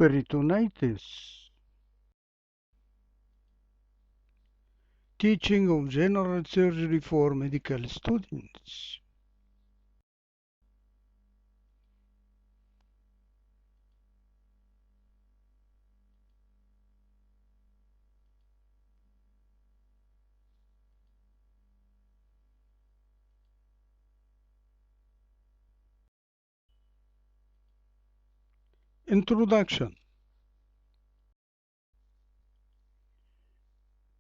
Peritonitis. Teaching of general surgery for medical students. Introduction.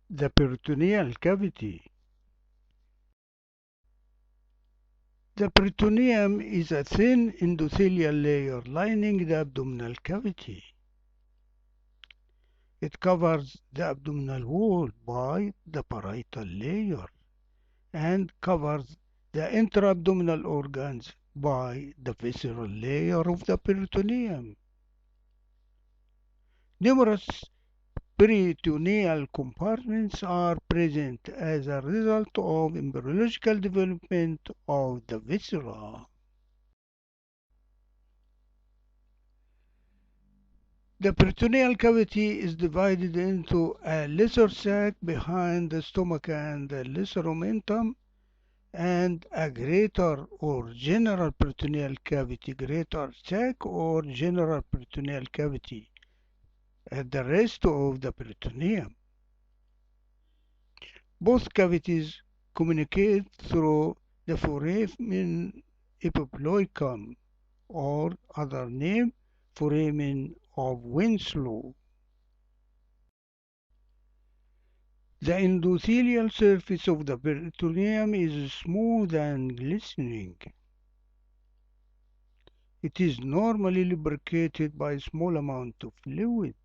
The peritoneal cavity. The peritoneum is a thin endothelial layer lining the abdominal cavity. It covers the abdominal wall by the parietal layer and covers the intra-abdominal organs by the visceral layer of the peritoneum. Numerous peritoneal compartments are present as a result of embryological development of the viscera. The peritoneal cavity is divided into a lesser sac behind the stomach and the lesser omentum, and a greater or general peritoneal cavity, greater sac or general peritoneal cavity at the rest of the peritoneum. Both cavities communicate through the foramen epiploicum, or other name, foramen of Winslow. The endothelial surface of the peritoneum is smooth and glistening. It is normally lubricated by a small amount of fluid.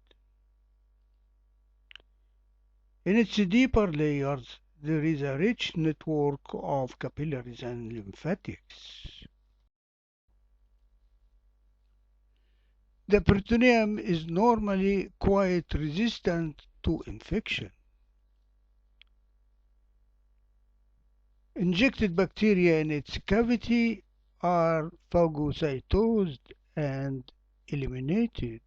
In its deeper layers, there is a rich network of capillaries and lymphatics. The peritoneum is normally quite resistant to infection. Injected bacteria in its cavity are phagocytosed and eliminated.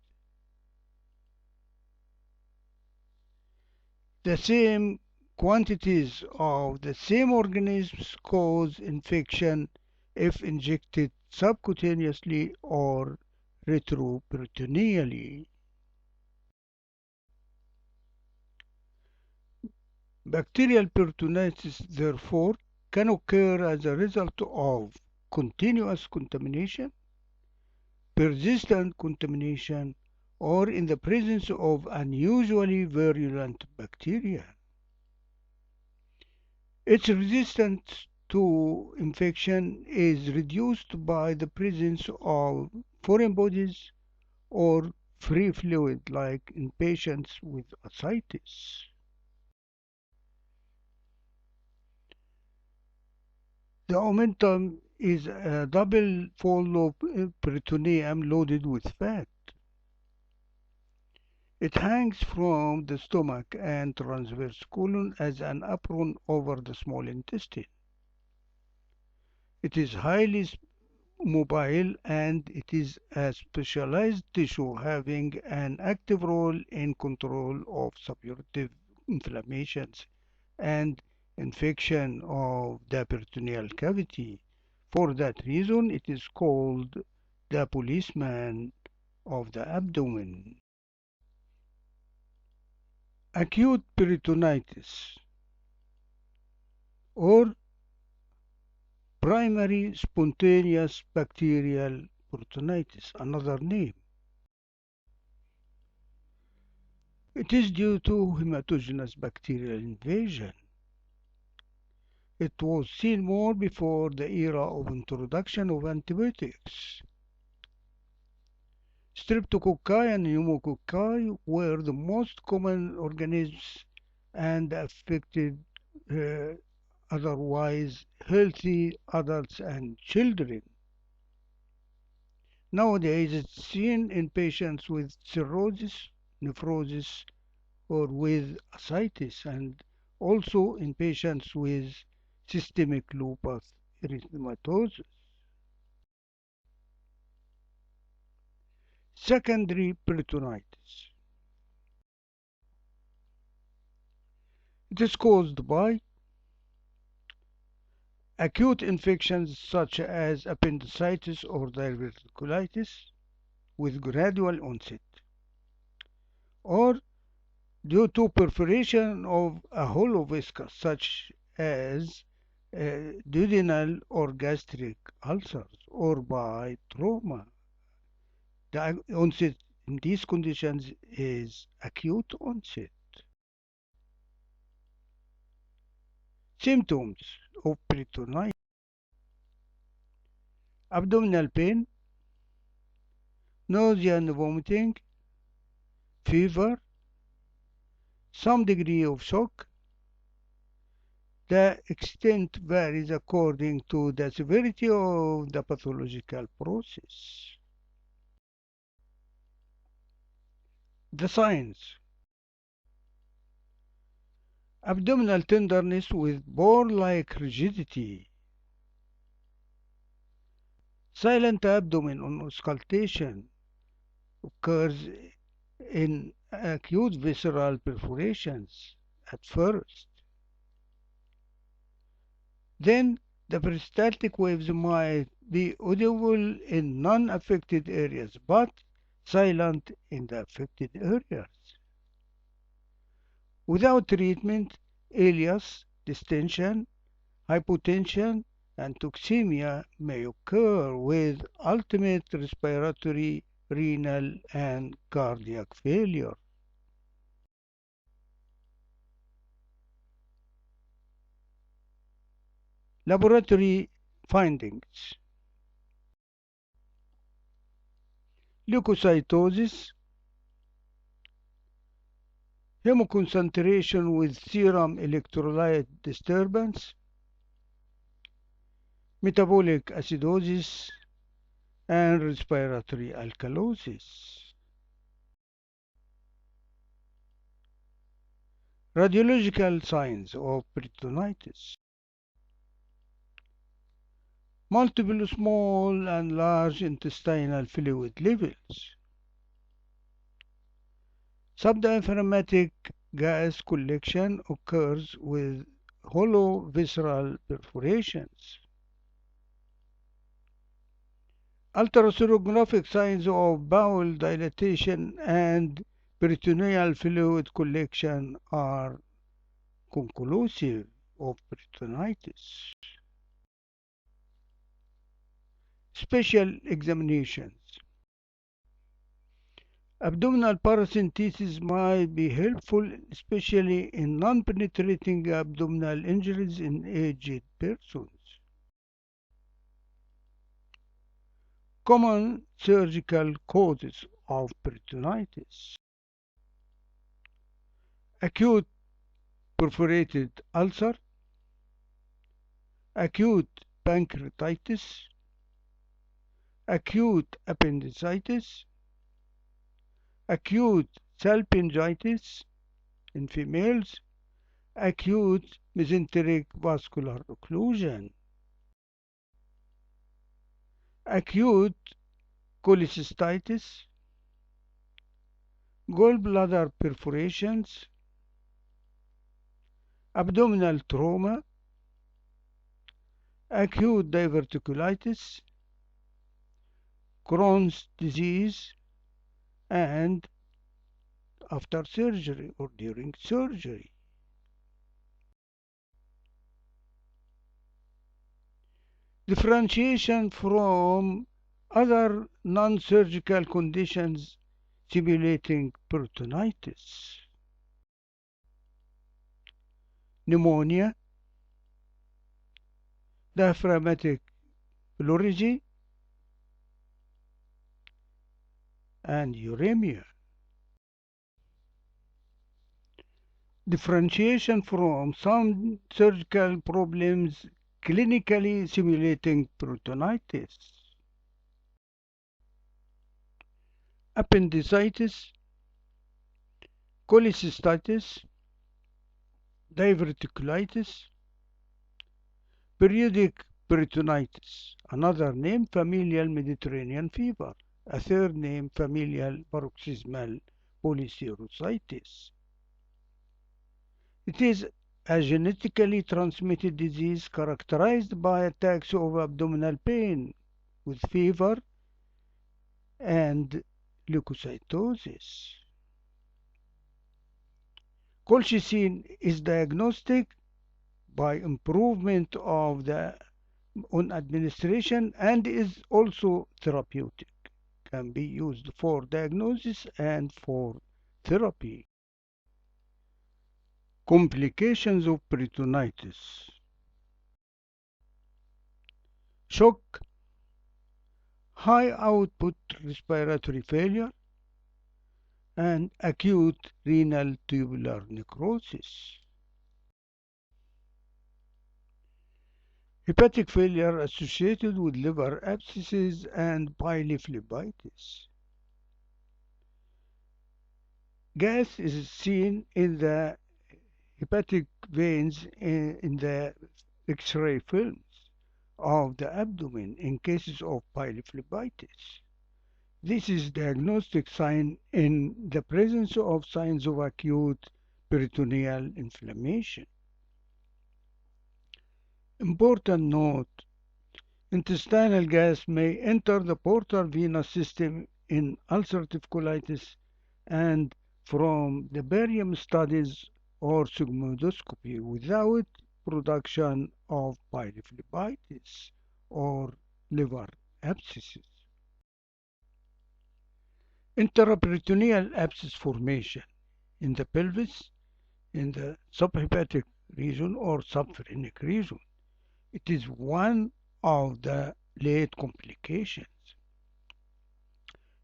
The same quantities of the same organisms cause infection if injected subcutaneously or retroperitoneally. Bacterial peritonitis, therefore, can occur as a result of continuous contamination, persistent contamination, or in the presence of unusually virulent bacteria. Its resistance to infection is reduced by the presence of foreign bodies or free fluid, like in patients with ascites. The omentum is a double fold of peritoneum loaded with fat. It hangs from the stomach and transverse colon as an apron over the small intestine. It is highly mobile, and it is a specialized tissue having an active role in control of suppurative inflammations and infection of the peritoneal cavity. For that reason, it is called the policeman of the abdomen. Acute peritonitis, or primary spontaneous bacterial peritonitis, another name. It is due to hematogenous bacterial invasion. It was seen more before the era of introduction of antibiotics. Streptococci and pneumococci were the most common organisms and affected uh, otherwise healthy adults and children. Nowadays, it's seen in patients with cirrhosis, nephrosis, or with ascites, and also in patients with systemic lupus erythematosus. Secondary peritonitis. It is caused by acute infections such as appendicitis or diverticulitis with gradual onset, or due to perforation of a hollow viscus such as duodenal or gastric ulcers, or by trauma. The onset in these conditions is acute onset. Symptoms of peritonitis: abdominal pain, nausea and vomiting, fever, some degree of shock. The extent varies according to the severity of the pathological process. The signs: abdominal tenderness with bore-like rigidity, silent abdomen on auscultation occurs in acute visceral perforations at first. Then the peristaltic waves might be audible in non-affected areas but silent in the affected areas. Without treatment, ileus, distension, hypotension, and toxemia may occur with ultimate respiratory, renal, and cardiac failure. Laboratory findings: leukocytosis, hemoconcentration with serum electrolyte disturbance, metabolic acidosis, and respiratory alkalosis. Radiological signs of peritonitis: multiple small and large intestinal fluid levels, subdiaphragmatic gas collection occurs with hollow visceral perforations, ultrasonographic signs of bowel dilatation and peritoneal fluid collection are conclusive of peritonitis. Special examinations: abdominal paracentesis might be helpful, especially in non-penetrating abdominal injuries in aged persons. Common surgical causes of peritonitis: acute perforated ulcer, acute pancreatitis, acute appendicitis, acute salpingitis in females, acute mesenteric vascular occlusion, acute cholecystitis, gallbladder perforations, abdominal trauma, acute diverticulitis, Crohn's disease, and after surgery or during surgery. Differentiation from other non-surgical conditions simulating peritonitis: pneumonia, diaphragmatic pleurology, and uremia. Differentiation from some surgical problems clinically simulating peritonitis: appendicitis, cholecystitis, diverticulitis, periodic peritonitis, another name familial Mediterranean fever, a third name familial paroxysmal polycerositis. It is a genetically transmitted disease characterized by attacks of abdominal pain with fever and leukocytosis. Colchicine is diagnostic by improvement of the on administration and is also therapeutic. Can be used for diagnosis and for therapy. Complications of peritonitis: shock, high output respiratory failure, and acute renal tubular necrosis. Hepatic failure associated with liver abscesses and pyelophlebotitis. Gas is seen in the hepatic veins in the X-ray films of the abdomen in cases of pyelophlebotitis. This is diagnostic sign in the presence of signs of acute peritoneal inflammation. Important note: intestinal gas may enter the portal venous system in ulcerative colitis and from the barium studies or sigmoidoscopy without production of pyelophlebotitis or liver abscesses. Intraperitoneal abscess formation in the pelvis, in the subhepatic region or subphrenic region. It is one of the late complications.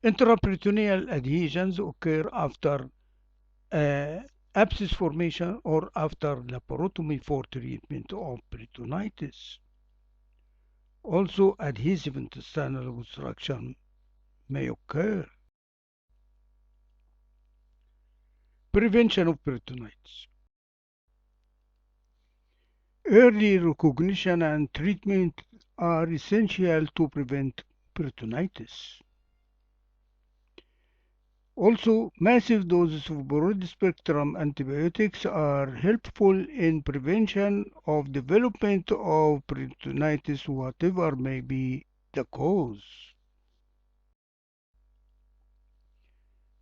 Intraperitoneal adhesions occur after abscess formation or after laparotomy for treatment of peritonitis. Also, adhesive intestinal obstruction may occur. Prevention of peritonitis. Early recognition and treatment are essential to prevent peritonitis. Also, massive doses of broad-spectrum antibiotics are helpful in prevention of development of peritonitis, whatever may be the cause.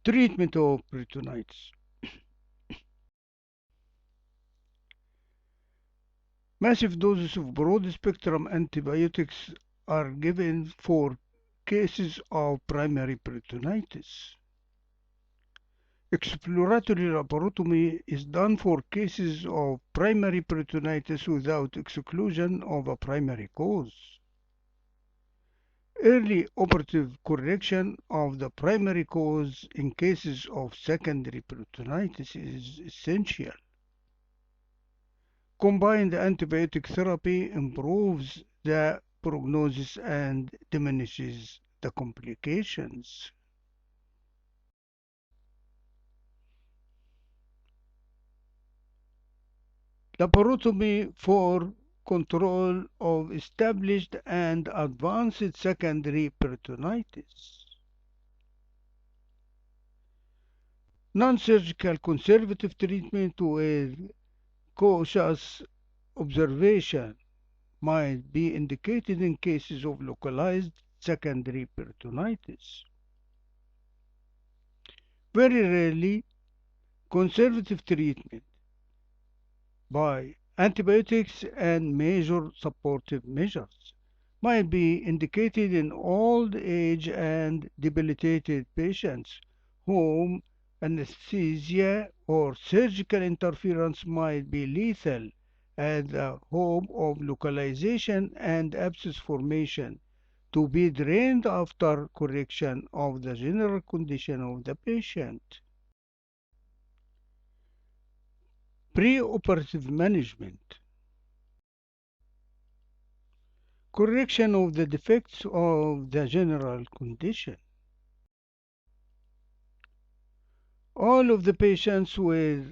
Treatment of peritonitis. Massive doses of broad-spectrum antibiotics are given for cases of primary peritonitis. Exploratory laparotomy is done for cases of primary peritonitis without exclusion of a primary cause. Early operative correction of the primary cause in cases of secondary peritonitis is essential. Combined antibiotic therapy improves the prognosis and diminishes the complications. Laparotomy for control of established and advanced secondary peritonitis. Non-surgical conservative treatment with cautious observation might be indicated in cases of localized secondary peritonitis. Very rarely, conservative treatment by antibiotics and major supportive measures might be indicated in old age and debilitated patients whom anesthesia or surgical interference might be lethal at the home of localization and abscess formation to be drained after correction of the general condition of the patient. Preoperative management. Correction of the defects of the general condition. All of the patients with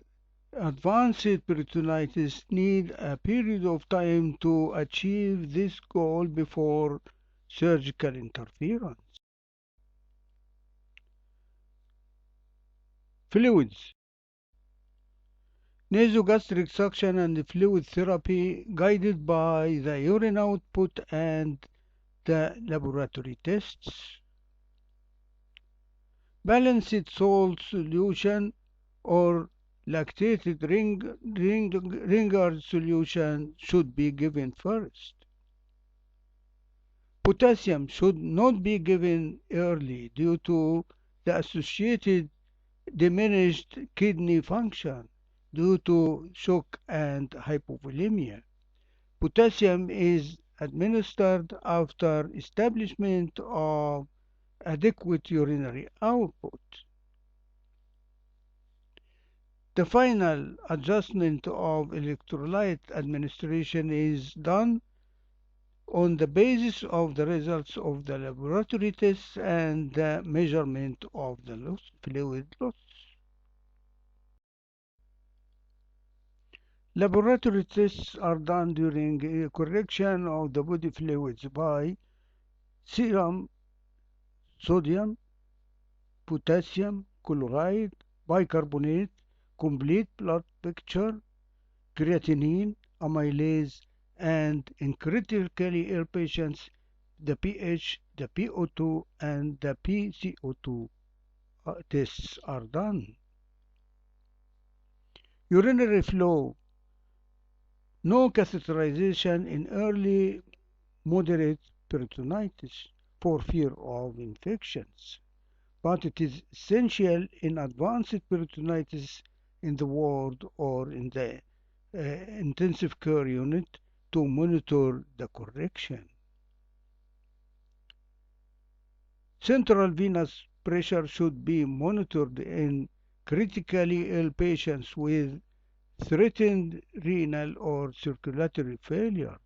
advanced peritonitis need a period of time to achieve this goal before surgical interference. Fluids. Nasogastric suction and fluid therapy guided by the urine output and the laboratory tests. Balanced salt solution or lactated ringer solution should be given first. Potassium should not be given early due to the associated diminished kidney function due to shock and hypovolemia. Potassium is administered after establishment of adequate urinary output. The final adjustment of electrolyte administration is done on the basis of the results of the laboratory tests and the measurement of the fluid loss. Laboratory tests are done during correction of the body fluids by serum sodium, potassium chloride, bicarbonate, complete blood picture, creatinine, amylase, and in critically ill patients, the pH, the PO2, and the PCO2 tests are done. Urinary flow, no catheterization in early moderate peritonitis for fear of infections, but it is essential in advanced peritonitis in the ward or in the intensive care unit to monitor the correction. Central venous pressure should be monitored in critically ill patients with threatened renal or circulatory failure.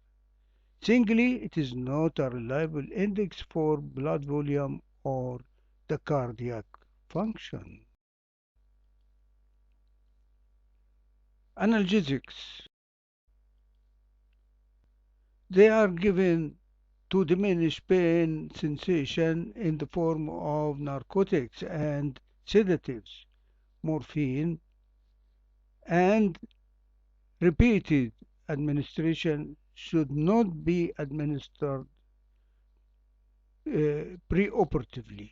Singly, it is not a reliable index for blood volume or the cardiac function. Analgesics. They are given to diminish pain sensation in the form of narcotics and sedatives, morphine, and repeated administration should not be administered preoperatively.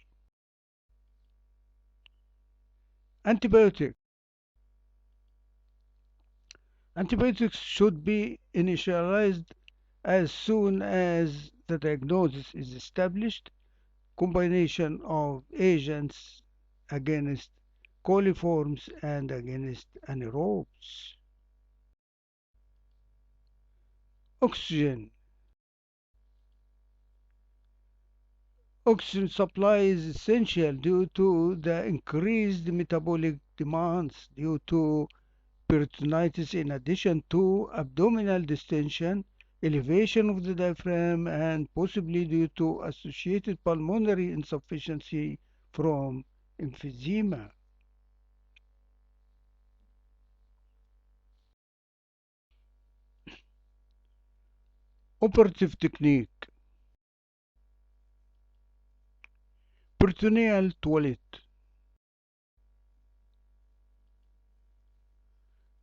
Antibiotic. Antibiotics should be initialized as soon as the diagnosis is established. Combination of agents against coliforms and against anaerobes. Oxygen. Oxygen supply is essential due to the increased metabolic demands due to peritonitis in addition to abdominal distension, elevation of the diaphragm, and possibly due to associated pulmonary insufficiency from emphysema. Operative technique. Peritoneal toilet.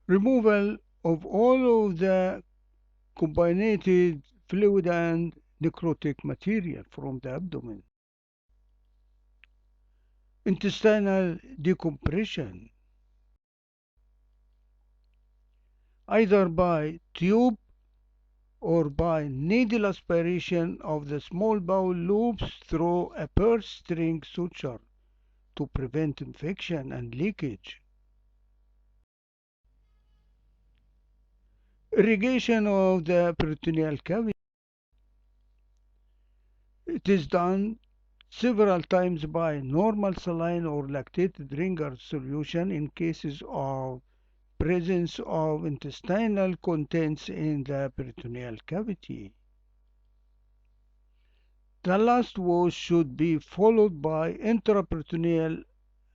Removal of all of the combined fluid and necrotic material from the abdomen. Intestinal decompression, either by tube or by needle aspiration of the small bowel loops through a purse string suture to prevent infection and leakage. Irrigation of the peritoneal cavity. It is done several times by normal saline or lactated ringer solution in cases of presence of intestinal contents in the peritoneal cavity. The last wash should be followed by intraperitoneal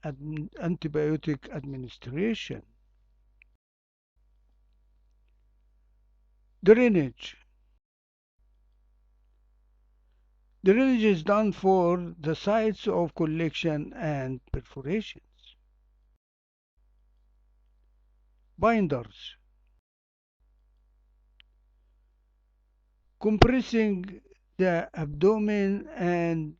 antibiotic administration. Drainage. Drainage is done for the sites of collection and perforations. Binders. Compressing the abdomen and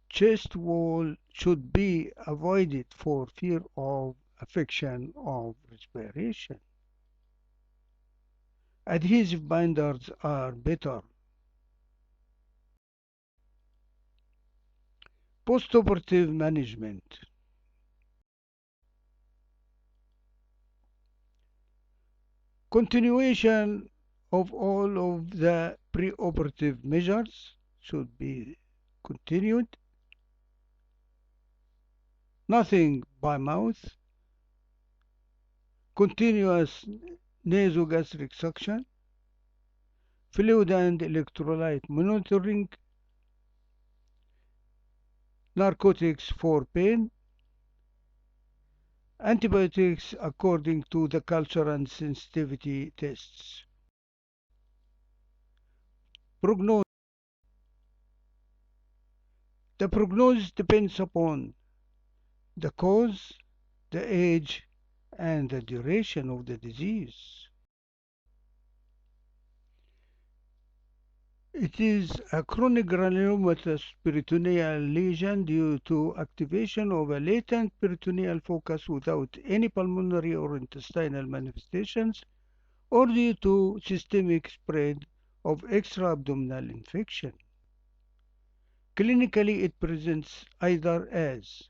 chest wall should be avoided for fear of affection of respiration. Adhesive binders are better. Postoperative management. Continuation of all of the preoperative measures should be continued. Nothing by mouth. Continuous nasogastric suction. Fluid and electrolyte monitoring. Narcotics for pain. Antibiotics according to the culture and sensitivity tests. Prognosis. The prognosis depends upon the cause, the age, and the duration of the disease. It is a chronic granulomatous peritoneal lesion due to activation of a latent peritoneal focus without any pulmonary or intestinal manifestations or due to systemic spread of extra-abdominal infection. Clinically, it presents either as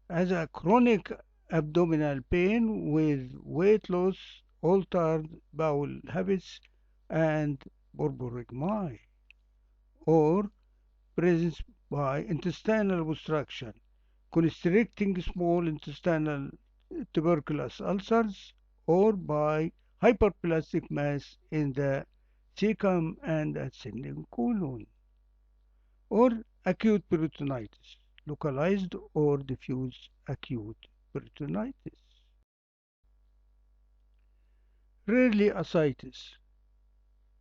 a chronic abdominal pain with weight loss, altered bowel habits, and borborygmi, or presents by intestinal obstruction, constricting small intestinal tuberculous ulcers, or by hyperplastic mass in the cecum and ascending colon, or acute peritonitis, localized or diffuse acute peritonitis. Rarely ascites.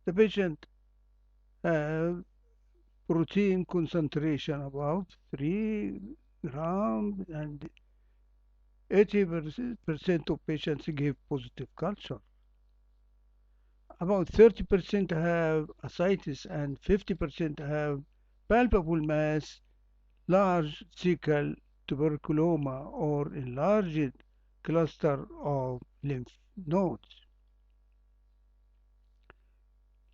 The patient has protein concentration about 3 grams and 80% of patients give positive culture. About 30% have ascites and 50% have palpable mass, large cecal tuberculoma or enlarged cluster of lymph nodes.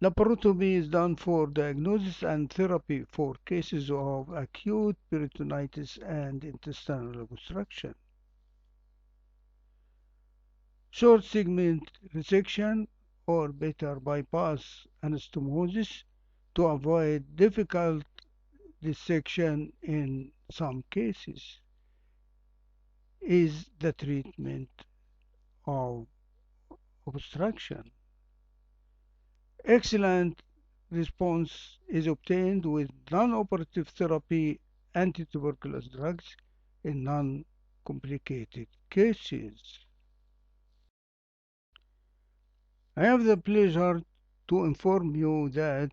Laparotomy is done for diagnosis and therapy for cases of acute peritonitis and intestinal obstruction. Short segment resection or better bypass anastomosis to avoid difficult dissection in some cases is the treatment of obstruction. Excellent response is obtained with non-operative therapy anti-tuberculous drugs in non-complicated cases. I have the pleasure to inform you that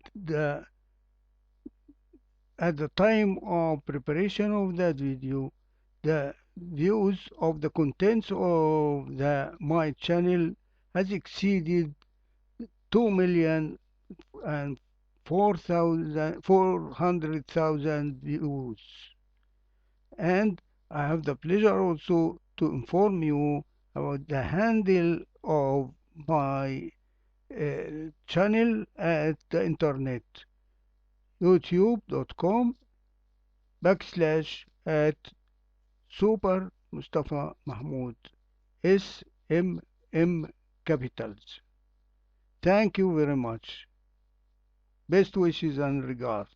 at the time of preparation of that video, the views of the contents of my channel has exceeded 2,000,000 and 400,000 views. And I have the pleasure also to inform you about the handle of my channel at the internet, youtube.com / at Super Mustafa Mahmoud, SMM capitals. Thank you very much. Best wishes and regards.